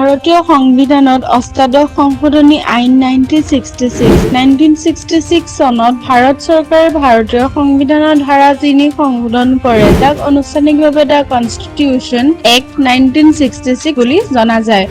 ভাৰতীয় সংবিধানত অষ্টাদশ সংশোধনী আইন 1966 চনত ভাৰত চৰকাৰে ভাৰতীয় সংবিধানৰ ধাৰা 3 সংশোধন কৰে, যাক আনুষ্ঠানিকভাৱে দ্য কনষ্টিটিউচন এক্ট 1966 বুলি জনা যায়।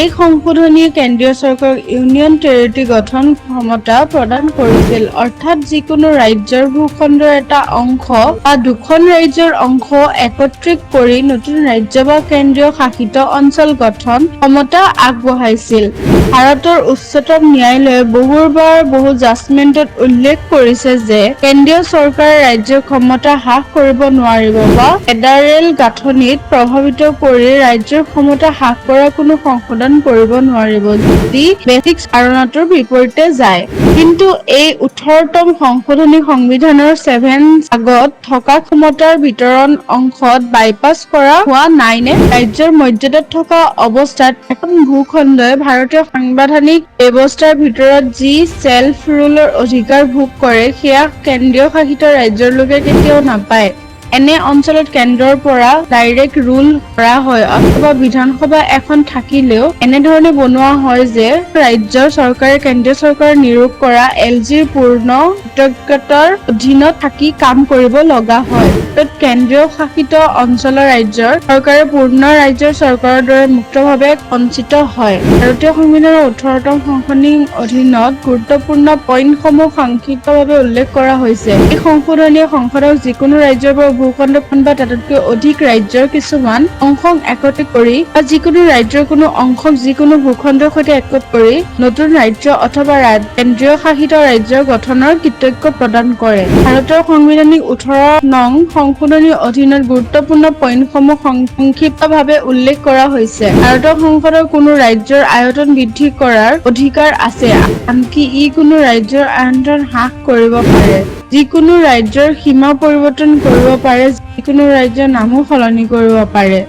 এই সংশোধনীয়ে কেন্দ্ৰীয় চৰকাৰক ইউনিয়ন টেৰিটৰী গঠন ক্ষমতা প্ৰদান কৰিছিল, অৰ্থাৎ যিকোনো ৰাজ্যৰ ভূখণ্ডৰ এটা অংশ বা দুখন ৰাজ্যৰ অংশ একত্ৰিত কৰি নতুন ৰাজ্য বা কেন্দ্ৰীয় শাসিত অঞ্চল গঠন ক্ষমতা আগবঢ়াইছিল। ভাৰতৰ উচ্চতম ন্যায়ালয়ে বহুবাৰ বহু জাজমেণ্টত উল্লেখ কৰিছে যে কেন্দ্ৰীয় চৰকাৰে ৰাজ্যৰ ক্ষমতা হ্ৰাস কৰিব নোৱাৰিব বা ফেডাৰেল গাঁথনিত প্ৰভাৱিত কৰি ৰাজ্যৰ ক্ষমতা হ্ৰাস কৰা কোনো সংশোধন কৰিব নোৱাৰিব, যদি বেছিক ধাৰণাটোৰ বিপৰীতে যায়। কিন্তু এই 18তম সংশোধনী সংবিধানৰ 7 আগত থকা ক্ষমতাৰ বিতৰণ অংশত বাইপাছ কৰা হোৱা নাই নে? ৰাজ্যৰ মৰ্যাদাত থকা অৱস্থাত এখন ভূখণ্ডই ভাৰতীয় সাংবিধানিক ব্যৱস্থাৰ ভিতৰত যি চেল্ফ ৰুলৰ অধিকাৰ ভোগ কৰে, সেয়া কেন্দ্ৰীয় শাসিত ৰাজ্যৰ লোকে কেতিয়াও নাপায়। এনে অঞ্চলত কেন্দ্ৰৰ পৰা ডাইৰেক্ট ৰুল কৰা হয়, অথবা বিধানসভা এখন থাকিলেও এনেধৰণে বনোৱা হয় যে ৰাজ্যৰ চৰকাৰে কেন্দ্ৰীয় চৰকাৰে নিয়োগ কৰা LGৰ পূৰ্ণ কৃতজ্ঞতাৰ অধীনত থাকি কাম কৰিব লগা হয়। কেন্দ্ৰীয় শাসিত অঞ্চলৰ ৰাজ্যৰ চৰকাৰে পূৰ্ণ ৰাজ্যৰ চৰকাৰৰ দৰে মুক্তভাৱে বঞ্চিত হয়। ভাৰতীয় সংবিধানৰ 18তম সংশোধনীৰ অধীনত গুৰুত্বপূৰ্ণ পইণ্টসমূহ সংক্ষিপ্তভাৱে উল্লেখ কৰা হৈছে। এই সংশোধনীয়ে সংসদক যিকোনো ৰাজ্যৰ পৰা ভূখণ্ডখন বা তাতকৈ অধিক ৰাজ্যৰ কিছুমান অংশক একত্ৰিত কৰি বা যিকোনো ৰাজ্যৰ কোনো অংশক যিকোনো ভূখণ্ডৰ সৈতে একত্ৰিত কৰি নতুন ৰাজ্য অথবা কেন্দ্ৰীয় শাসিত ৰাজ্যৰ গঠনৰ কৃতিত্ব প্ৰদান কৰে। ভাৰতৰ সংবিধানিক 18 নং সংশোধনীৰ অধীনত গুৰুত্বপূৰ্ণ পইণ্টসমূহ সংক্ষিপ্তভাৱে উল্লেখ কৰা হৈছে। ভাৰতৰ সংসদৰ কোনো ৰাজ্যৰ আয়তন বৃদ্ধি কৰাৰ অধিকাৰ আছে, আনকি ই কোনো ৰাজ্যৰ আয়তন হ্ৰাস কৰিব পাৰে, যিকোনো ৰাজ্যৰ সীমা পৰিৱৰ্তন কৰিব পাৰে, যিকোনো ৰাজ্যৰ নামো সলনি কৰিব পাৰে।